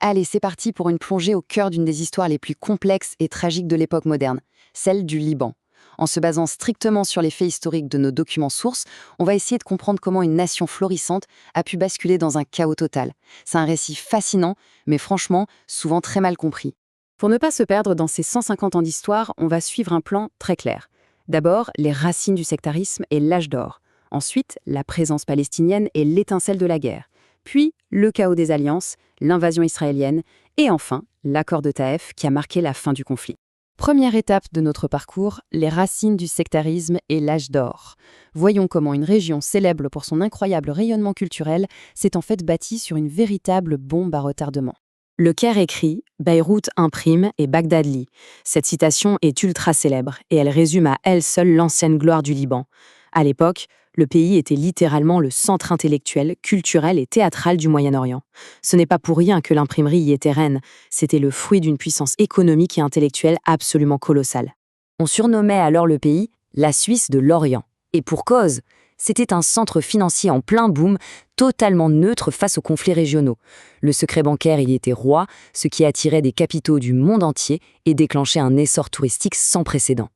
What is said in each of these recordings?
Allez, c'est parti pour une plongée au cœur d'une des histoires les plus complexes et tragiques de l'époque moderne, celle du Liban. En se basant strictement sur les faits historiques de nos documents sources, on va essayer de comprendre comment une nation florissante a pu basculer dans un chaos total. C'est un récit fascinant, mais franchement, souvent très mal compris. Pour ne pas se perdre dans ces 150 ans d'histoire, on va suivre un plan très clair. D'abord, les racines du sectarisme et l'âge d'or. Ensuite, la présence palestinienne et l'étincelle de la guerre. Puis, le chaos des alliances, l'invasion israélienne, et enfin, l'accord de Taïf qui a marqué la fin du conflit. Première étape de notre parcours, les racines du sectarisme et l'âge d'or. Voyons comment une région célèbre pour son incroyable rayonnement culturel s'est en fait bâtie sur une véritable bombe à retardement. Le Caire écrit, Beyrouth imprime et Bagdad lit. Cette citation est ultra célèbre et elle résume à elle seule l'ancienne gloire du Liban. À l'époque, le pays était littéralement le centre intellectuel, culturel et théâtral du Moyen-Orient. Ce n'est pas pour rien que l'imprimerie y était reine, c'était le fruit d'une puissance économique et intellectuelle absolument colossale. On surnommait alors le pays la Suisse de l'Orient. Et pour cause, c'était un centre financier en plein boom, totalement neutre face aux conflits régionaux. Le secret bancaire y était roi, ce qui attirait des capitaux du monde entier et déclenchait un essor touristique sans précédent.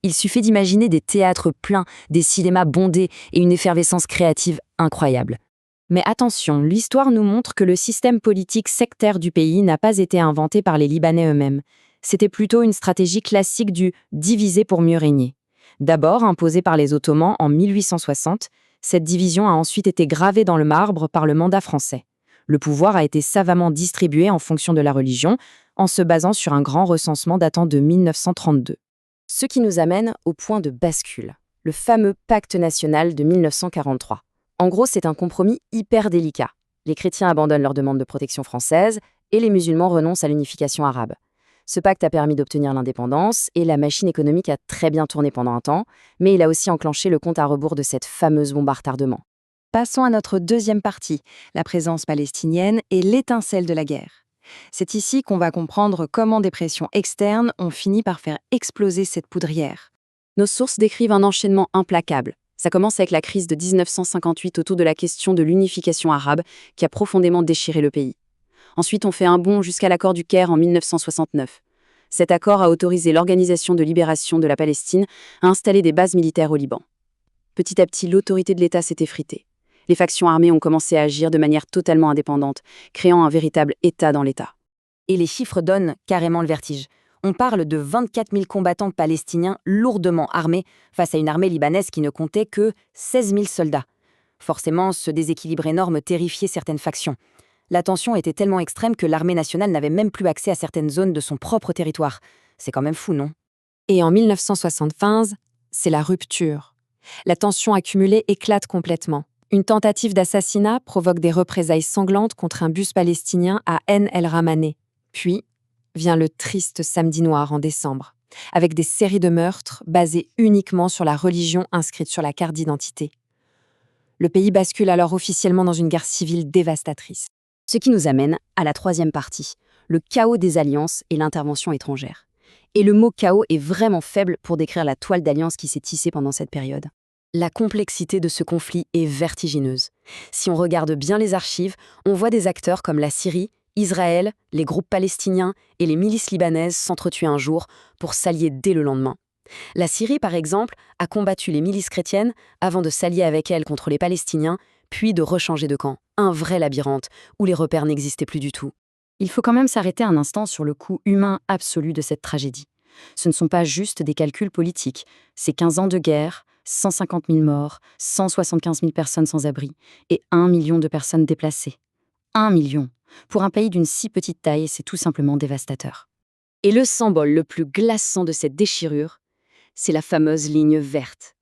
Il suffit d'imaginer des théâtres pleins, des cinémas bondés et une effervescence créative incroyable. Mais attention, l'histoire nous montre que le système politique sectaire du pays n'a pas été inventé par les Libanais eux-mêmes. C'était plutôt une stratégie classique du « diviser pour mieux régner ». D'abord imposée par les Ottomans en 1860, cette division a ensuite été gravée dans le marbre par le mandat français. Le pouvoir a été savamment distribué en fonction de la religion, en se basant sur un grand recensement datant de 1932. Ce qui nous amène au point de bascule, le fameux pacte national de 1943. En gros, c'est un compromis hyper délicat. Les chrétiens abandonnent leur demande de protection française et les musulmans renoncent à l'unification arabe. Ce pacte a permis d'obtenir l'indépendance et la machine économique a très bien tourné pendant un temps, mais il a aussi enclenché le compte à rebours de cette fameuse bombe à retardement. Passons à notre deuxième partie, la présence palestinienne et l'étincelle de la guerre. C'est ici qu'on va comprendre comment des pressions externes ont fini par faire exploser cette poudrière. Nos sources décrivent un enchaînement implacable. Ça commence avec la crise de 1958 autour de la question de l'unification arabe qui a profondément déchiré le pays. Ensuite, on fait un bond jusqu'à l'accord du Caire en 1969. Cet accord a autorisé l'Organisation de libération de la Palestine à installer des bases militaires au Liban. Petit à petit, l'autorité de l'État s'est effritée. Les factions armées ont commencé à agir de manière totalement indépendante, créant un véritable État dans l'État. Et les chiffres donnent carrément le vertige. On parle de 24 000 combattants palestiniens lourdement armés face à une armée libanaise qui ne comptait que 16 000 soldats. Forcément, ce déséquilibre énorme terrifiait certaines factions. La tension était tellement extrême que l'armée nationale n'avait même plus accès à certaines zones de son propre territoire. C'est quand même fou, non? Et en 1975, c'est la rupture. La tension accumulée éclate complètement. Une tentative d'assassinat provoque des représailles sanglantes contre un bus palestinien à Ain El Ramané. Puis vient le triste samedi noir en décembre, avec des séries de meurtres basées uniquement sur la religion inscrite sur la carte d'identité. Le pays bascule alors officiellement dans une guerre civile dévastatrice. Ce qui nous amène à la troisième partie, le chaos des alliances et l'intervention étrangère. Et le mot chaos est vraiment faible pour décrire la toile d'alliance qui s'est tissée pendant cette période. La complexité de ce conflit est vertigineuse. Si on regarde bien les archives, on voit des acteurs comme la Syrie, Israël, les groupes palestiniens et les milices libanaises s'entretuer un jour pour s'allier dès le lendemain. La Syrie, par exemple, a combattu les milices chrétiennes avant de s'allier avec elles contre les Palestiniens, puis de rechanger de camp. Un vrai labyrinthe où les repères n'existaient plus du tout. Il faut quand même s'arrêter un instant sur le coût humain absolu de cette tragédie. Ce ne sont pas juste des calculs politiques, c'est 15 ans de guerre, 150 000 morts, 175 000 personnes sans abri et 1 million de personnes déplacées. 1 million. Pour un pays d'une si petite taille, c'est tout simplement dévastateur. Et le symbole le plus glaçant de cette déchirure, c'est la fameuse ligne verte.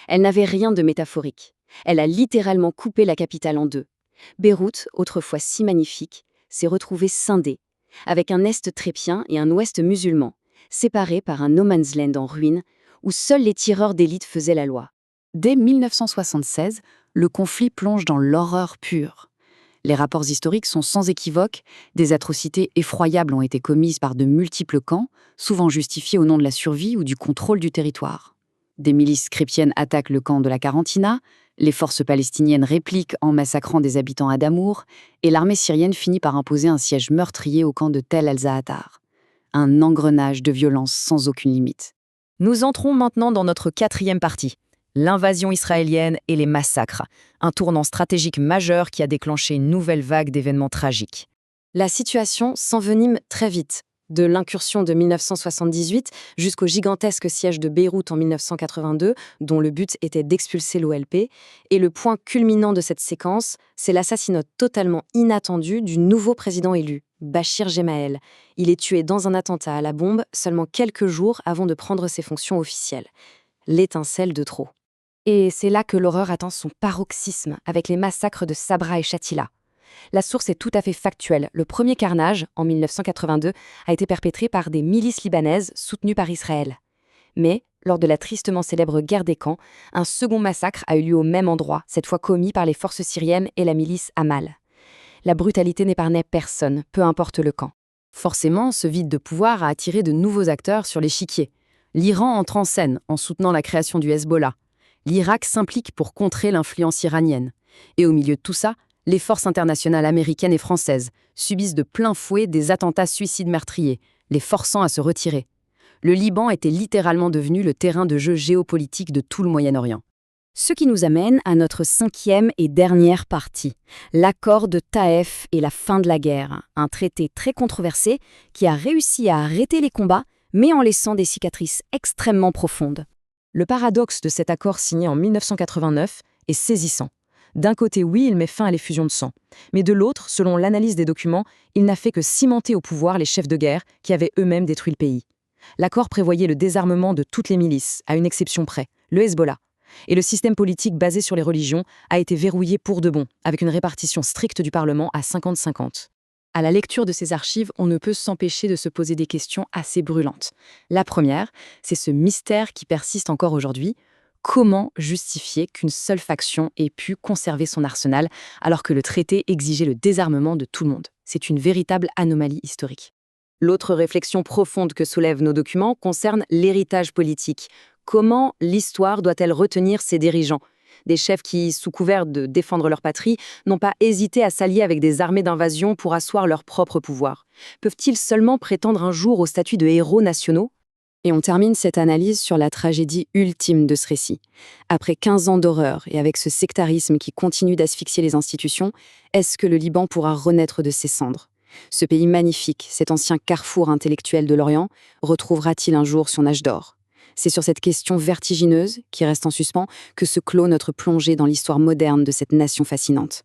Elle n'avait rien de métaphorique. Elle a littéralement coupé la capitale en deux. Beyrouth, autrefois si magnifique, s'est retrouvée scindée, avec un est trépian et un ouest musulman, séparés par un no man's land en ruine, où seuls les tireurs d'élite faisaient la loi. Dès 1976, le conflit plonge dans l'horreur pure. Les rapports historiques sont sans équivoque, des atrocités effroyables ont été commises par de multiples camps, souvent justifiées au nom de la survie ou du contrôle du territoire. Des milices chrétiennes attaquent le camp de la Quarantina, Les forces palestiniennes répliquent en massacrant des habitants à Damour, et l'armée syrienne finit par imposer un siège meurtrier au camp de Tel al-Zaatar. Un engrenage de violence sans aucune limite. Nous entrons maintenant dans notre quatrième partie, l'invasion israélienne et les massacres, un tournant stratégique majeur qui a déclenché une nouvelle vague d'événements tragiques. La situation s'envenime très vite, de l'incursion de 1978 jusqu'au gigantesque siège de Beyrouth en 1982, dont le but était d'expulser l'OLP, et le point culminant de cette séquence, c'est l'assassinat totalement inattendu du nouveau président élu, Bachir Gemayel. Il est tué dans un attentat à la bombe seulement quelques jours avant de prendre ses fonctions officielles. L'étincelle de trop. Et c'est là que l'horreur atteint son paroxysme avec les massacres de Sabra et Shatila. La source est tout à fait factuelle. Le premier carnage, en 1982, a été perpétré par des milices libanaises soutenues par Israël. Mais, lors de la tristement célèbre guerre des camps, un second massacre a eu lieu au même endroit, cette fois commis par les forces syriennes et la milice Amal. La brutalité n'épargnait personne, peu importe le camp. Forcément, ce vide de pouvoir a attiré de nouveaux acteurs sur l'échiquier. L'Iran entre en scène en soutenant la création du Hezbollah. L'Irak s'implique pour contrer l'influence iranienne. Et au milieu de tout ça, les forces internationales américaines et françaises subissent de plein fouet des attentats suicides meurtriers, les forçant à se retirer. Le Liban était littéralement devenu le terrain de jeu géopolitique de tout le Moyen-Orient. Ce qui nous amène à notre cinquième et dernière partie, l'accord de Taïf et la fin de la guerre, un traité très controversé qui a réussi à arrêter les combats, mais en laissant des cicatrices extrêmement profondes. Le paradoxe de cet accord signé en 1989 est saisissant. D'un côté, oui, il met fin à l'effusion de sang. Mais de l'autre, selon l'analyse des documents, il n'a fait que cimenter au pouvoir les chefs de guerre qui avaient eux-mêmes détruit le pays. L'accord prévoyait le désarmement de toutes les milices, à une exception près, le Hezbollah. Et le système politique basé sur les religions a été verrouillé pour de bon, avec une répartition stricte du Parlement à 50-50. À la lecture de ces archives, on ne peut s'empêcher de se poser des questions assez brûlantes. La première, c'est ce mystère qui persiste encore aujourd'hui. Comment justifier qu'une seule faction ait pu conserver son arsenal alors que le traité exigeait le désarmement de tout le monde? C'est une véritable anomalie historique. L'autre réflexion profonde que soulèvent nos documents concerne l'héritage politique. Comment l'histoire doit-elle retenir ses dirigeants? Des chefs qui, sous couvert de défendre leur patrie, n'ont pas hésité à s'allier avec des armées d'invasion pour asseoir leur propre pouvoir. Peuvent-ils seulement prétendre un jour au statut de héros nationaux? Et on termine cette analyse sur la tragédie ultime de ce récit. Après 15 ans d'horreur et avec ce sectarisme qui continue d'asphyxier les institutions, est-ce que le Liban pourra renaître de ses cendres? Ce pays magnifique, cet ancien carrefour intellectuel de l'Orient, retrouvera-t-il un jour son âge d'or? C'est sur cette question vertigineuse, qui reste en suspens, que se clôt notre plongée dans l'histoire moderne de cette nation fascinante.